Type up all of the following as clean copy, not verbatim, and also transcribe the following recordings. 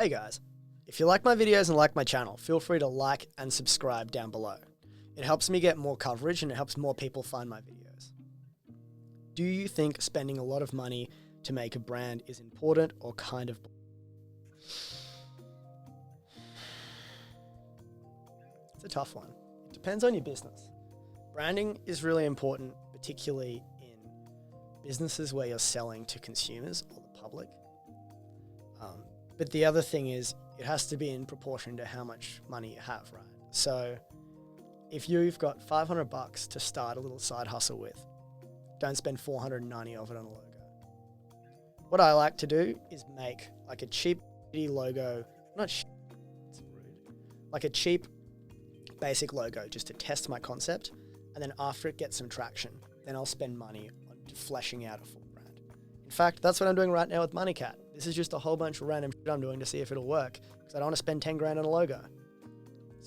Hey guys, if you like my videos and like my channel, feel free to like and subscribe down below. It helps me get more coverage and it helps more people find my videos. Do you think spending a lot of money to make a brand is important or kind of... It's a tough one. It depends on your business. Branding is really important, particularly in businesses where you're selling to consumers or the public. But the other thing is, it has to be in proportion to how much money you have, right? So if you've got $500 to start a little side hustle with, don't spend $490 of it on a logo. What I like to do is make like a cheap logo, it's rude, like a cheap basic logo just to test my concept. And then after it gets some traction, then I'll spend money on fleshing out a full brand. In fact, that's what I'm doing right now with MoneyCat. This is just a whole bunch of random shit I'm doing to see if it'll work, because I don't want to spend 10 grand on a logo.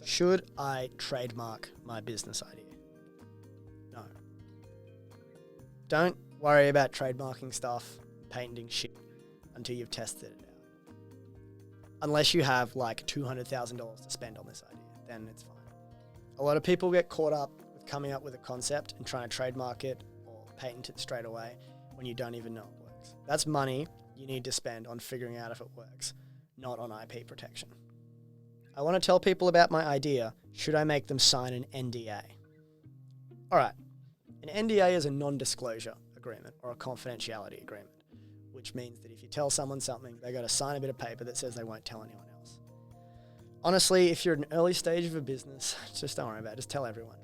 Should I trademark my business idea? No. Don't worry about trademarking stuff, patenting shit until you've tested it out. Unless you have like $200,000 to spend on this idea, then it's fine. A lot of people get caught up with coming up with a concept and trying to trademark it or patent it straight away when you don't even know it works. That's money you need to spend on figuring out if it works, not on IP protection. I want to tell people about my idea. Should I make them sign an NDA? All right. An NDA is a non-disclosure agreement or a confidentiality agreement, which means that if you tell someone something, they got to sign a bit of paper that says they won't tell anyone else. Honestly, if you're at an early stage of a business, just don't worry about it. Just tell everyone.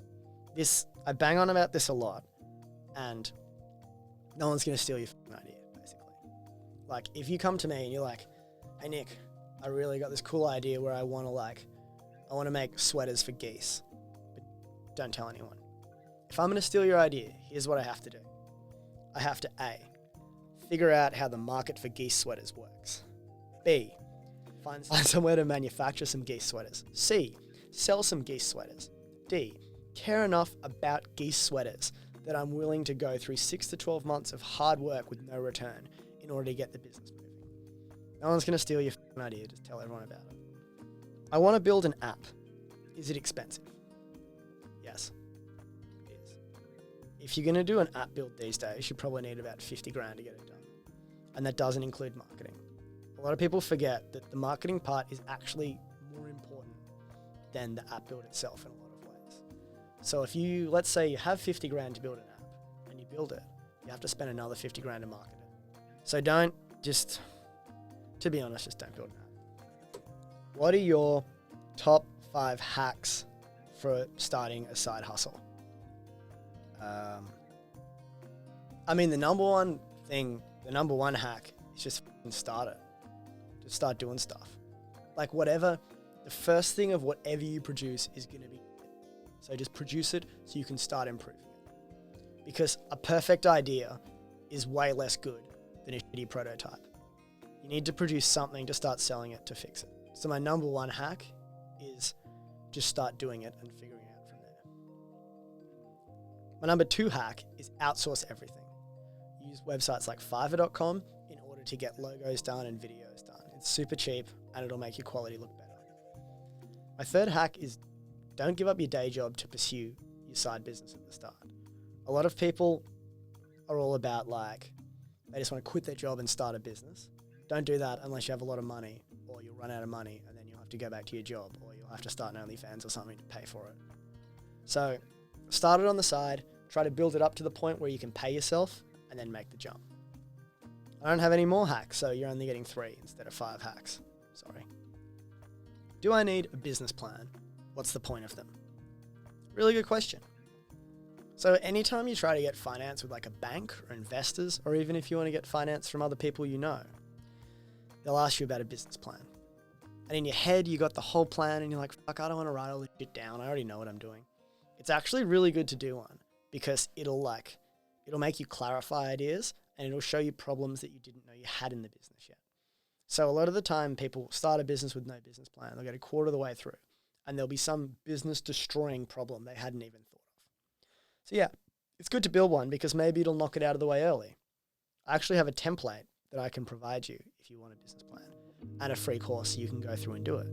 I bang on about this a lot, and no one's going to steal your idea, basically. Like, if you come to me and you're like, hey, Nick, I really got this cool idea where I want to make sweaters for geese, but don't tell anyone. If I'm going to steal your idea, here's what I have to do. I have to A, figure out how the market for geese sweaters works. B, find somewhere to manufacture some geese sweaters. C, sell some geese sweaters. D, care enough about geese sweaters that I'm willing to go through 6 to 12 months of hard work with no return in order to get the business moving. No one's going to steal your idea, just tell everyone about it. I want to build an app. Is it expensive? Yes, it is. If you're going to do an app build these days, you probably need about 50 grand to get it done. And that doesn't include marketing. A lot of people forget that the marketing part is actually more important than the app build itself in a lot of ways. So if let's say you have 50 grand to build an app and you build it, you have to spend another 50 grand to market it. So to be honest, just don't build an app. What are your top 5 hacks for starting a side hustle? The number one hack is just start it. Just start doing stuff. Like the first thing of whatever you produce is going to be good. So just produce it so you can start improving it. Because a perfect idea is way less good than a shitty prototype. You need to produce something to start selling it to fix it. So my number one hack is just start doing it and figuring it out from there. My number 2 hack is outsource everything. Use websites like Fiverr.com in order to get logos done and videos done. It's super cheap and it'll make your quality look better. My 3rd hack is don't give up your day job to pursue your side business at the start. A lot of people are all about they just want to quit their job and start a business. Don't do that unless you have a lot of money, or you'll run out of money and then you'll have to go back to your job, or you'll have to start an OnlyFans or something to pay for it. So start it on the side, try to build it up to the point where you can pay yourself, and then make the jump. I don't have any more hacks, so you're only getting 3 instead of 5 hacks. Sorry. Do I need a business plan? What's the point of them? Really good question. So anytime you try to get finance with like a bank or investors, or even if you want to get finance from other people you know, they'll ask you about a business plan. And in your head, you got the whole plan and you're like, fuck, I don't want to write all this shit down. I already know what I'm doing. It's actually really good to do one because it'll make you clarify ideas and it'll show you problems that you didn't know you had in the business yet. So a lot of the time people start a business with no business plan. They'll get a quarter of the way through and there'll be some business destroying problem they hadn't even thought of. So yeah, it's good to build one because maybe it'll knock it out of the way early. I actually have a template that I can provide you if you want a business plan. and a free course you can go through and do it.